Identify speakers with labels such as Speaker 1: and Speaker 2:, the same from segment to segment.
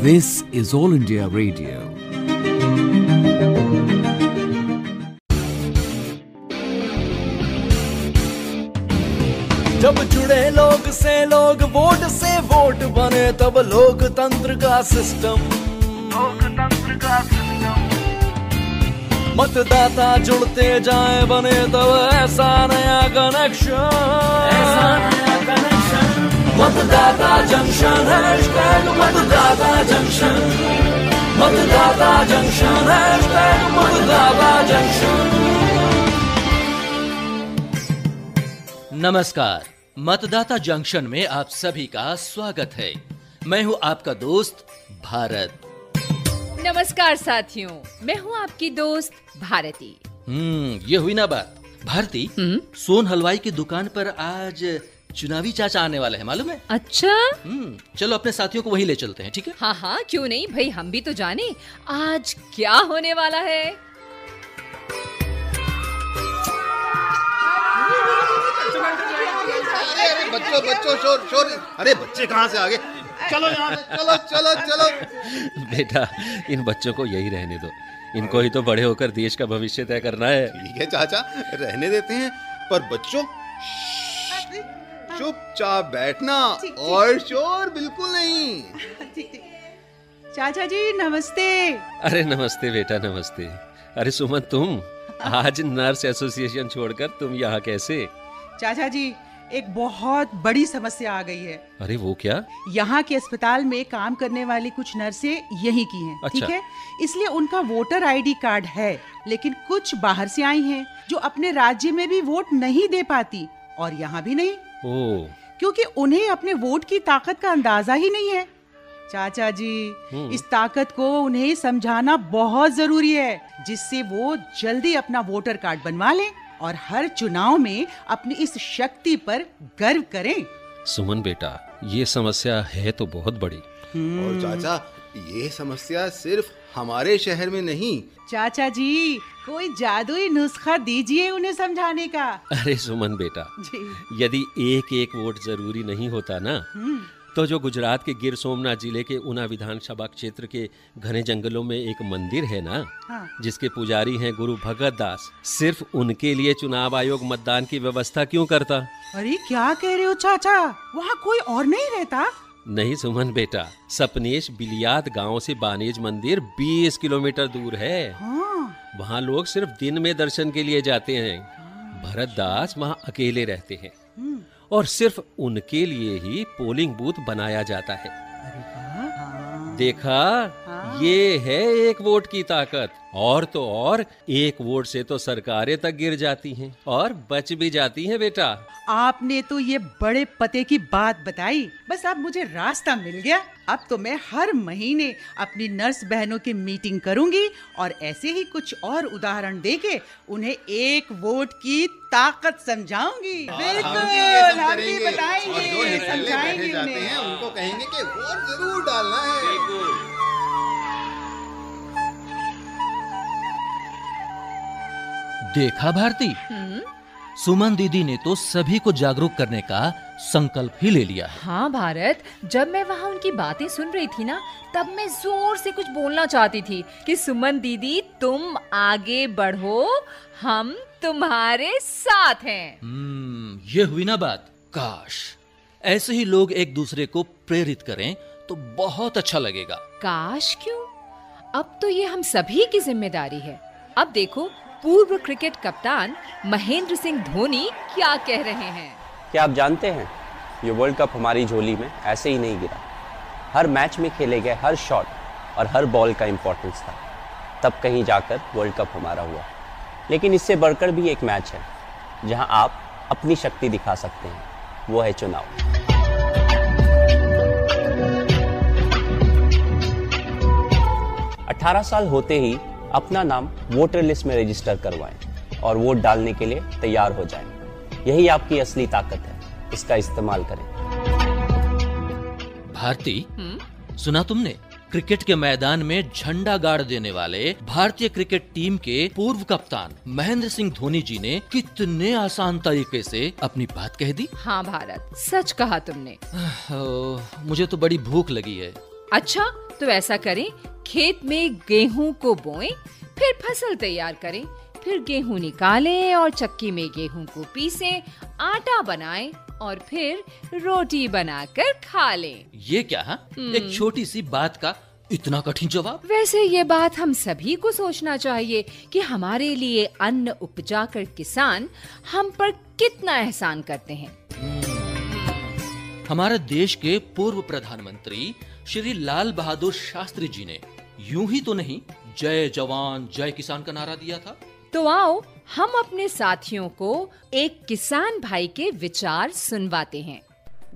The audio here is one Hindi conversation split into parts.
Speaker 1: This is All India Radio.
Speaker 2: जब जुड़े लोग से लोग, वोट से वोट बने, तब लोकतंत्र का सिस्टम। मतदाता जुड़ते जाए बने तब ऐसा नया कनेक्शन। मतदाता जंक्शन, हैशटैग मतदाता जंक्शन। मतदाता जंक्शन, हैशटैग मतदाता जंक्शन।
Speaker 3: नमस्कार, मतदाता जंक्शन में आप सभी का स्वागत है। मैं हूं आपका दोस्त भारत।
Speaker 4: नमस्कार साथियों, मैं हूं आपकी दोस्त भारती।
Speaker 3: ये हुई ना बात। भारती, सोन हलवाई की दुकान पर आज चुनावी चाचा आने वाले हैं, मालूम है?
Speaker 4: अच्छा।
Speaker 3: चलो अपने साथियों को वहीं ले चलते हैं, ठीक है?
Speaker 4: हाँ हाँ, क्यों नहीं भाई, हम भी तो जाने आज क्या होने वाला है।
Speaker 5: बच्चों शोर। अरे बच्चे कहाँ से आ गए? चलो यहाँ से, चलो।
Speaker 6: बेटा, इन बच्चों को यही रहने दो। इनको ही तो बड़े होकर देश का भविष्य तय करना है।
Speaker 5: ठीक है चाचा, रहने देते हैं, पर बच्चों चुपचाप बैठना और शोर बिल्कुल नहीं।
Speaker 7: चाचा जी नमस्ते।
Speaker 6: अरे नमस्ते बेटा, नमस्ते। अरे सुमन, तुम आज नर्स एसोसिएशन छोड़कर तुम यहाँ कैसे?
Speaker 7: चाचा जी, एक बहुत बड़ी समस्या आ गई है।
Speaker 6: अरे वो क्या?
Speaker 7: यहाँ के अस्पताल में काम करने वाली कुछ नर्सें यहीं की हैं,
Speaker 6: अच्छा।
Speaker 7: ठीक है? इसलिए उनका वोटर आईडी कार्ड है, लेकिन कुछ बाहर से आई हैं जो अपने राज्य में भी वोट नहीं दे पाती और यहाँ भी नहीं।
Speaker 6: ओह,
Speaker 7: क्योंकि उन्हें अपने वोट की ताकत का अंदाजा ही नहीं है। चाचा जी, इस ताकत को उन्हें समझाना बहुत जरूरी है, जिससे वो जल्दी अपना वोटर कार्ड बनवा लें और हर चुनाव में अपनी इस शक्ति पर गर्व करें।
Speaker 6: सुमन बेटा, ये समस्या है तो बहुत बड़ी।
Speaker 5: और चाचा, ये समस्या सिर्फ हमारे शहर में नहीं।
Speaker 7: चाचा जी, कोई जादुई नुस्खा दीजिए उन्हें समझाने का।
Speaker 6: अरे सुमन बेटा, यदि एक एक वोट जरूरी नहीं होता ना, तो जो गुजरात के गिर सोमनाथ जिले के ऊना विधानसभा क्षेत्र के घने जंगलों में एक मंदिर है ना, जिसके पुजारी हैं गुरु भगत दास, सिर्फ उनके लिए चुनाव आयोग मतदान की व्यवस्था क्यों करता?
Speaker 7: अरे क्या कह रहे हो चाचा, वहाँ कोई और नहीं रहता?
Speaker 6: नहीं सुमन बेटा, सपनेश बिलियात गांव से बानेज मंदिर 20 किलोमीटर दूर है। वहाँ लोग सिर्फ दिन में दर्शन के लिए जाते हैं। भरत दास वहाँ अकेले रहते हैं और सिर्फ उनके लिए ही पोलिंग बूथ बनाया जाता है। देखा, ये है एक वोट की ताकत। और तो और, एक वोट से तो सरकारें तक गिर जाती हैं और बच भी जाती हैं बेटा।
Speaker 7: आपने तो ये बड़े पते की बात बताई, बस अब मुझे रास्ता मिल गया। अब तो मैं हर महीने अपनी नर्स बहनों की मीटिंग करूंगी और ऐसे ही कुछ और उदाहरण देके उन्हें एक वोट की ताकत समझाऊंगी। बिल्कुल, हम भी बताएंगे, समझाएंगे उन्हें।
Speaker 5: उनको कहेंगे कि वोट जरूर डालना है।
Speaker 3: देखा भारती, सुमन दीदी ने तो सभी को जागरूक करने का संकल्प ही ले लिया है।
Speaker 4: हाँ भारत, जब मैं वहाँ उनकी बातें सुन रही थी ना, तब मैं जोर से कुछ बोलना चाहती थी कि सुमन दीदी तुम आगे बढ़ो, हम तुम्हारे साथ हैं।
Speaker 3: ये हुई ना बात। काश ऐसे ही लोग एक दूसरे को प्रेरित करें तो बहुत अच्छा लगेगा।
Speaker 4: काश क्यों, अब तो ये हम सभी की जिम्मेदारी है। अब देखो, पूर्व क्रिकेट कप्तान महेंद्र सिंह धोनी क्या कह रहे हैं।
Speaker 8: क्या आप जानते हैं, ये वर्ल्ड कप हमारी झोली में ऐसे ही नहीं गिरा। हर मैच में खेले गए हर शॉट और हर बॉल का इंपॉर्टेंस था, तब कहीं जाकर वर्ल्ड कप हमारा हुआ। लेकिन इससे बढ़कर भी एक मैच है जहां आप अपनी शक्ति दिखा सकते हैं, वो है चुनाव। 18 साल होते ही अपना नाम वोटर लिस्ट में रजिस्टर करवाएं और वोट डालने के लिए तैयार हो जाएं। यही आपकी असली ताकत है, इसका इस्तेमाल करें।
Speaker 3: भारती, सुना तुमने? क्रिकेट के मैदान में झंडा गाड़ देने वाले भारतीय क्रिकेट टीम के पूर्व कप्तान महेंद्र सिंह धोनी जी ने कितने आसान तरीके से अपनी बात कह दी।
Speaker 4: हाँ भारत, सच कहा तुमने।
Speaker 3: मुझे तो बड़ी भूख लगी है।
Speaker 4: अच्छा, तो ऐसा करें, खेत में गेहूं को बोएं, फिर फसल तैयार करें, फिर गेहूं निकालें और चक्की में गेहूं को पीसें, आटा बनाएं और फिर रोटी बनाकर खा लें।
Speaker 3: ये क्या है? एक छोटी सी बात का इतना कठिन जवाब?
Speaker 4: वैसे ये बात हम सभी को सोचना चाहिए कि हमारे लिए अन्न उपजाकर किसान हम पर कितना एहसान करते हैं।
Speaker 3: हमारे देश के पूर्व प्रधानमंत्री श्री लाल बहादुर शास्त्री जी ने यूं ही तो नहीं, जय जवान जय किसान का नारा दिया था।
Speaker 4: तो आओ हम अपने साथियों को एक किसान भाई के विचार सुनवाते हैं।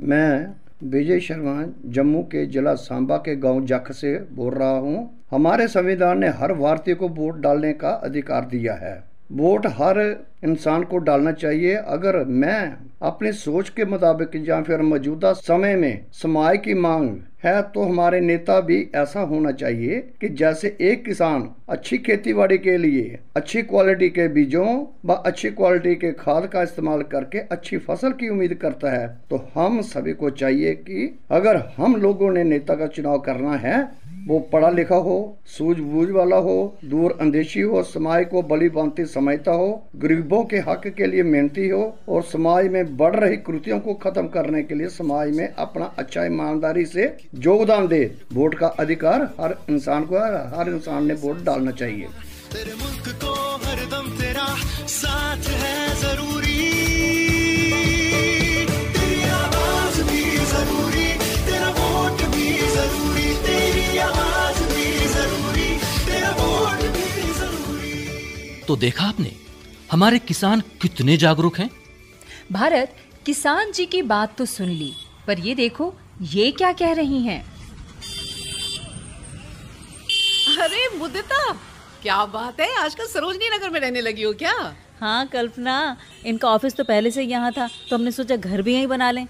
Speaker 9: मैं विजय शर्मा जम्मू के जिला सांबा के गांव जख से बोल रहा हूं। हमारे संविधान ने हर भारतीय को वोट डालने का अधिकार दिया है। वोट हर इंसान को डालना चाहिए। अगर मैं अपनी सोच के मुताबिक या फिर मौजूदा समय में समाज की मांग है तो हमारे नेता भी ऐसा होना चाहिए कि जैसे एक किसान अच्छी खेतीबाड़ी के लिए अच्छी क्वालिटी के बीजों व अच्छी क्वालिटी के खाद का इस्तेमाल करके अच्छी फसल की उम्मीद करता है, तो हम सभी को चाहिए कि अगर हम लोगों ने नेता का चुनाव करना है वो पढ़ा लिखा हो, सूझबूझ वाला हो, दूर अंदेशी हो, समाज को भली भांति समझता हो, गरीबों के हक के लिए मेहनती हो और समाज में बढ़ रही कुरीतियों को खत्म करने के लिए समाज में अपना अच्छा ईमानदारी से योगदान दे। वोट का अधिकार हर इंसान को है, हर इंसान ने वोट डालना चाहिए।
Speaker 2: तेरे मुल्क को हरदम तेरा साथ है जरूरी, तेरी आवाज भी जरूरी, तेरा वोट भी जरूरी, तेरी आवाज भी जरूरी, तेरा वोट भी जरूरी।
Speaker 3: तो देखा आपने, हमारे किसान कितने जागरूक हैं।
Speaker 4: भारत किसान जी की बात तो सुन ली, पर ये देखो ये क्या कह रही हैं।
Speaker 10: अरे मुदिता, क्या बात है, आजकल सरोजनी नगर में रहने लगी हो क्या?
Speaker 11: हाँ कल्पना, इनका ऑफिस तो पहले से यहाँ था तो हमने सोचा घर भी यहीं बना लें।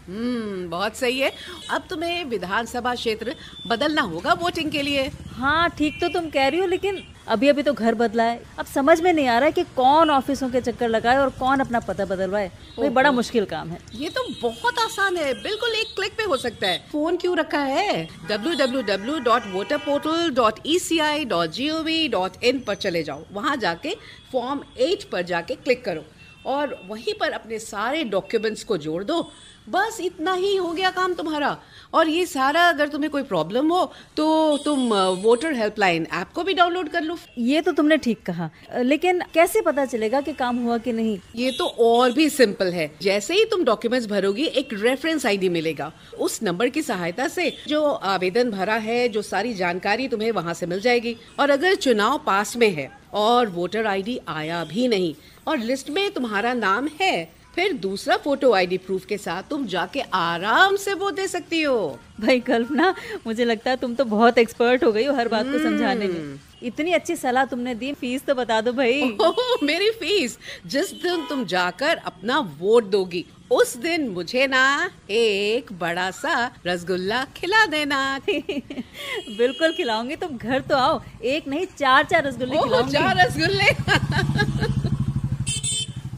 Speaker 10: बहुत सही है। अब तुम्हें विधानसभा क्षेत्र बदलना होगा वोटिंग के लिए।
Speaker 11: हाँ ठीक तो तुम कह रही हो, लेकिन अभी तो घर बदला है। अब समझ में नहीं आ रहा है कि कौन ऑफिसों के चक्कर लगाए और कौन अपना पता बदलवाए। वही बड़ा मुश्किल काम है।
Speaker 10: ये तो बहुत आसान है, बिल्कुल एक क्लिक पे हो सकता है। फोन क्यों रखा है? www.voterportal.eci.gov.in पर चले जाओ। वहाँ जाके फॉर्म 8 पर जाके क्लिक करो और वहीं पर अपने सारे डॉक्यूमेंट्स को जोड़ दो। बस इतना ही हो गया काम तुम्हारा। और ये सारा अगर तुम्हें कोई प्रॉब्लम हो तो तुम वोटर हेल्पलाइन ऐप को भी डाउनलोड कर लो।
Speaker 11: ये तो तुमने ठीक कहा, लेकिन कैसे पता चलेगा कि काम हुआ कि नहीं?
Speaker 10: ये तो और भी सिंपल है। जैसे ही तुम डॉक्यूमेंट्स भरोगी एक रेफरेंस आईडी मिलेगा। उस नंबर की सहायता से जो आवेदन भरा है, जो सारी जानकारी तुम्हें वहाँ से मिल जाएगी। और अगर चुनाव पास में है और वोटर आईडी आया भी नहीं और लिस्ट में तुम्हारा नाम है, फिर दूसरा फोटो आईडी प्रूफ के साथ तुम जाके आराम से वोट दे सकती हो।
Speaker 11: भाई कल्पना, मुझे लगता है तुम तो बहुत एक्सपर्ट हो गई हो हर बात को समझाने में। इतनी अच्छी सलाह तुमने दी, फीस तो बता दो भाई।
Speaker 10: मेरी फीस? जिस दिन तुम जाकर अपना वोट दोगी उस दिन मुझे ना एक बड़ा सा रसगुल्ला खिला देना।
Speaker 11: बिल्कुल खिलाऊंगी, तुम घर तो आओ। एक नहीं 4 रसगुल्ले खिलाऊंगी।
Speaker 10: 4 रसगुल्ले।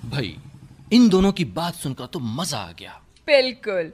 Speaker 3: भाई इन दोनों की बात सुनकर तो मजा आ गया।
Speaker 4: बिल्कुल,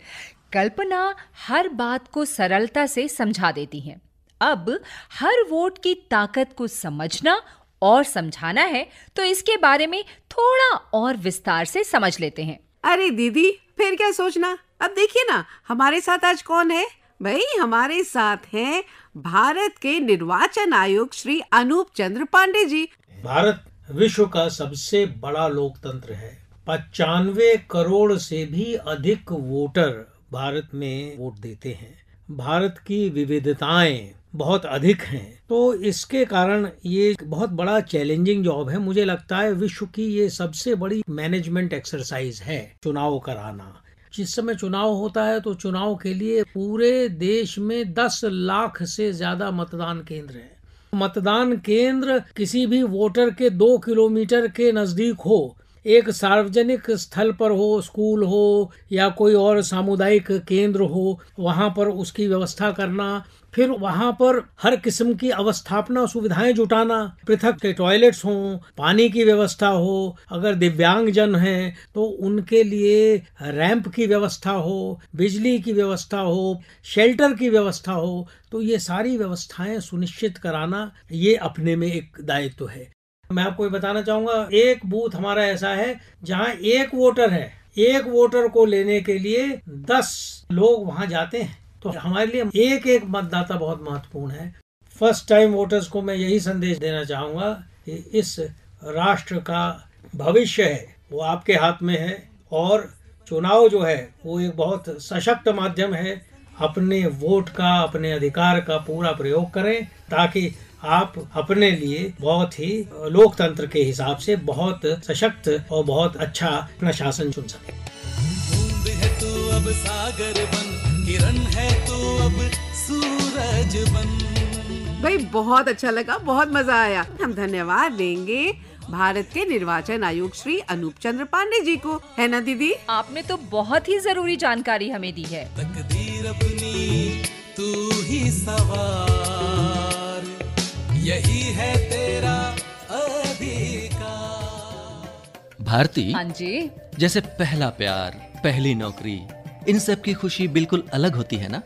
Speaker 4: कल्पना हर बात को सरलता से समझा देती हैं। अब हर वोट की ताकत को समझना और समझाना है तो इसके बारे में थोड़ा और विस्तार से समझ लेते हैं।
Speaker 10: अरे दीदी, फिर क्या सोचना, अब देखिए ना हमारे साथ आज कौन है। भाई हमारे साथ हैं भारत के निर्वाचन आयुक्त श्री अनूप चंद्र पांडे जी।
Speaker 12: भारत विश्व का सबसे बड़ा लोकतंत्र है। 95 करोड़ से भी अधिक वोटर भारत में वोट देते हैं। भारत की विविधताएं बहुत अधिक हैं, तो इसके कारण ये बहुत बड़ा चैलेंजिंग जॉब है। मुझे लगता है विश्व की ये सबसे बड़ी मैनेजमेंट एक्सरसाइज है चुनाव कराना। जिस समय चुनाव होता है तो चुनाव के लिए पूरे देश में 10 लाख से ज्यादा मतदान केंद्र हैं। मतदान केंद्र किसी भी वोटर के 2 किलोमीटर के नजदीक हो एक सार्वजनिक स्थल पर हो, स्कूल हो या कोई और सामुदायिक केंद्र हो, वहां पर उसकी व्यवस्था करना, फिर वहां पर हर किस्म की अवस्थापना सुविधाएं जुटाना, पृथक के टॉयलेट्स हों, पानी की व्यवस्था हो, अगर दिव्यांगजन हैं तो उनके लिए रैंप की व्यवस्था हो, बिजली की व्यवस्था हो, शेल्टर की व्यवस्था हो, तो ये सारी व्यवस्थाएं सुनिश्चित कराना ये अपने में एक दायित्व है। मैं आपको ये बताना चाहूंगा, एक बूथ हमारा ऐसा है जहां एक वोटर है, एक वोटर को लेने के लिए 10 लोग वहां जाते हैं। तो हमारे लिए एक एक मतदाता बहुत महत्वपूर्ण है। फर्स्ट टाइम वोटर्स को मैं यही संदेश देना चाहूंगा कि इस राष्ट्र का भविष्य है वो आपके हाथ में है, और चुनाव जो है वो एक बहुत सशक्त माध्यम है। अपने वोट का, अपने अधिकार का पूरा प्रयोग करें ताकि आप अपने लिए बहुत ही लोकतंत्र के हिसाब से बहुत सशक्त और बहुत अच्छा अपना शासन चुन सकें।
Speaker 2: बूंद है तू अब सागर बन, किरण है तू अब सूरज बन।
Speaker 10: भाई बहुत अच्छा लगा, बहुत मजा आया। हम धन्यवाद देंगे भारत के निर्वाचन आयोग श्री अनूप चंद्र पांडे जी को, है ना दीदी?
Speaker 4: आपने तो बहुत ही जरूरी जानकारी हमें दी है।
Speaker 2: तकदीर अपनी तू ही सवार, यही है तेरा अधिकार।
Speaker 3: भारती,
Speaker 4: हाँ जी।
Speaker 3: जैसे पहला प्यार, पहली नौकरी, इन सब की खुशी बिल्कुल अलग होती है ना,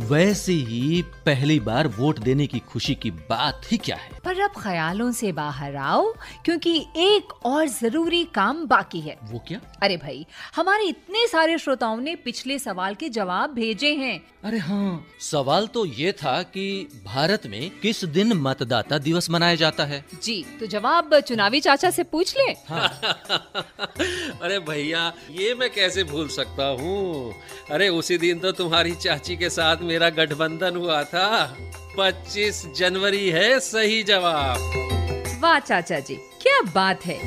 Speaker 3: वैसे ही पहली बार वोट देने की खुशी की बात ही क्या है।
Speaker 4: पर अब ख्यालों से बाहर आओ, क्योंकि एक और जरूरी काम बाकी है।
Speaker 3: वो क्या?
Speaker 4: अरे भाई, हमारे इतने सारे श्रोताओं ने पिछले सवाल के जवाब भेजे हैं।
Speaker 3: अरे हाँ, सवाल तो ये था कि भारत में किस दिन मतदाता दिवस मनाया जाता है।
Speaker 4: जी, तो जवाब चुनावी चाचा से पूछ ले।
Speaker 6: हाँ। अरे भैया, ये मैं कैसे भूल सकता हूँ। अरे उसी दिन तो तुम्हारी चाची के साथ मेरा गठबंधन हुआ था। 25 जनवरी है सही जवाब।
Speaker 4: वाह चाचा जी, क्या बात है।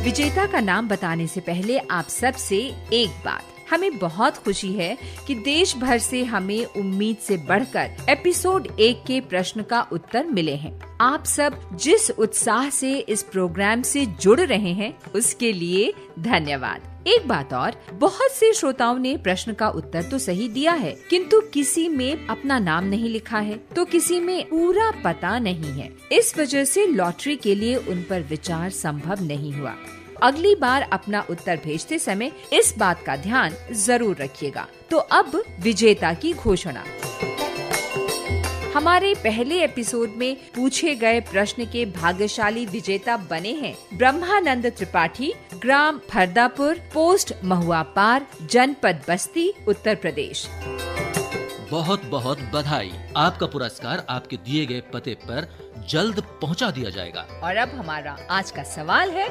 Speaker 4: विजेता का नाम बताने से पहले आप सब से एक बात, हमें बहुत खुशी है कि देश भर से हमें उम्मीद से बढ़कर एपिसोड 1 के प्रश्न का उत्तर मिले हैं। आप सब जिस उत्साह से इस प्रोग्राम से जुड़ रहे हैं उसके लिए धन्यवाद। एक बात और, बहुत से श्रोताओं ने प्रश्न का उत्तर तो सही दिया है, किंतु किसी में अपना नाम नहीं लिखा है, तो किसी में पूरा पता नहीं है। इस वजह से लॉटरी के लिए उन पर विचार संभव नहीं हुआ। अगली बार अपना उत्तर भेजते समय इस बात का ध्यान जरूर रखिएगा। तो अब विजेता की घोषणा। हमारे पहले एपिसोड में पूछे गए प्रश्न के भाग्यशाली विजेता बने हैं ब्रह्मानंद त्रिपाठी, ग्राम फरदापुर, पोस्ट महुआ पार, जनपद बस्ती, उत्तर प्रदेश।
Speaker 3: बहुत बहुत बधाई। आपका पुरस्कार आपके दिए गए पते पर जल्द पहुंचा दिया जाएगा।
Speaker 4: और अब हमारा आज का सवाल है,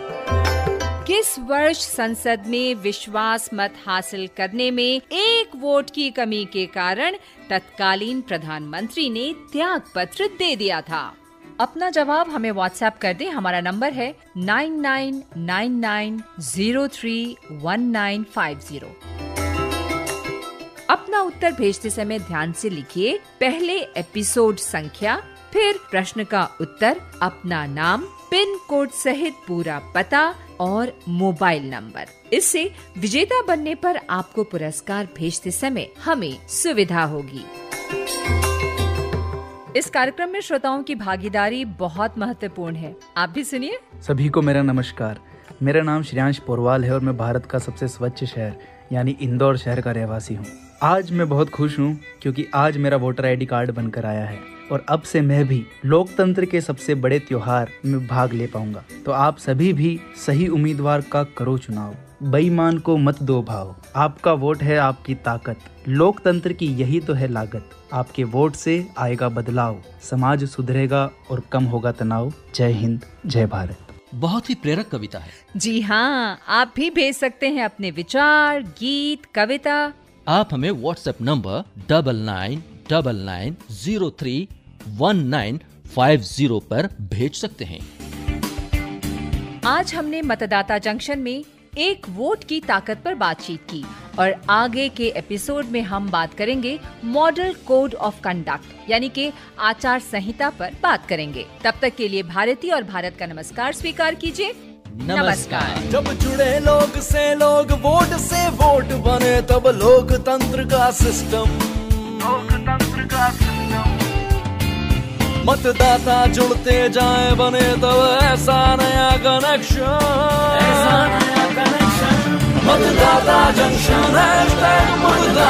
Speaker 4: किस वर्ष संसद में विश्वास मत हासिल करने में एक वोट की कमी के कारण तत्कालीन प्रधानमंत्री ने त्याग पत्र दे दिया था? अपना जवाब हमें व्हाट्सएप कर दें। हमारा नंबर है 9999031950। अपना उत्तर भेजते समय ध्यान से लिखिए पहले एपिसोड संख्या, फिर प्रश्न का उत्तर, अपना नाम, पिन कोड सहित पूरा पता और मोबाइल नंबर। इससे विजेता बनने पर आपको पुरस्कार भेजते समय हमें सुविधा होगी। इस कार्यक्रम में श्रोताओं की भागीदारी बहुत महत्वपूर्ण है। आप भी सुनिए।
Speaker 13: सभी को मेरा नमस्कार। मेरा नाम श्रेयांश पोरवाल है और मैं भारत का सबसे स्वच्छ शहर यानी इंदौर शहर का रहवासी हूँ। आज मैं बहुत खुश हूँ क्योंकि आज मेरा वोटर आईडी कार्ड बनकर आया है और अब से मैं भी लोकतंत्र के सबसे बड़े त्योहार में भाग ले पाऊंगा। तो आप सभी भी सही उम्मीदवार का करो चुनाव, बेईमान को मत दो भाव। आपका वोट है आपकी ताकत, लोकतंत्र की यही तो है लागत। आपके वोट से आएगा बदलाव, समाज सुधरेगा और कम होगा तनाव। जय हिंद, जय भारत।
Speaker 3: बहुत ही प्रेरक कविता है।
Speaker 4: जी हाँ, आप भी भेज सकते हैं अपने विचार, गीत, कविता।
Speaker 3: आप हमें व्हाट्सएप नंबर 9999031950 पर भेज सकते हैं।
Speaker 4: आज हमने मतदाता जंक्शन में एक वोट की ताकत पर बातचीत की और आगे के एपिसोड में हम बात करेंगे मॉडल कोड ऑफ कंडक्ट यानी कि आचार संहिता पर बात करेंगे। तब तक के लिए भारती और भारत का नमस्कार स्वीकार कीजिए।
Speaker 3: नमस्कार।
Speaker 2: जब जुड़े लोग से लोग, वोट से वोट बने, तब लोकतंत्र का सिस्टम, मतदाता जुड़ते जाए बने, तब ऐसा नया कनेक्शन, मतदाता जंक्शन, #मतदाता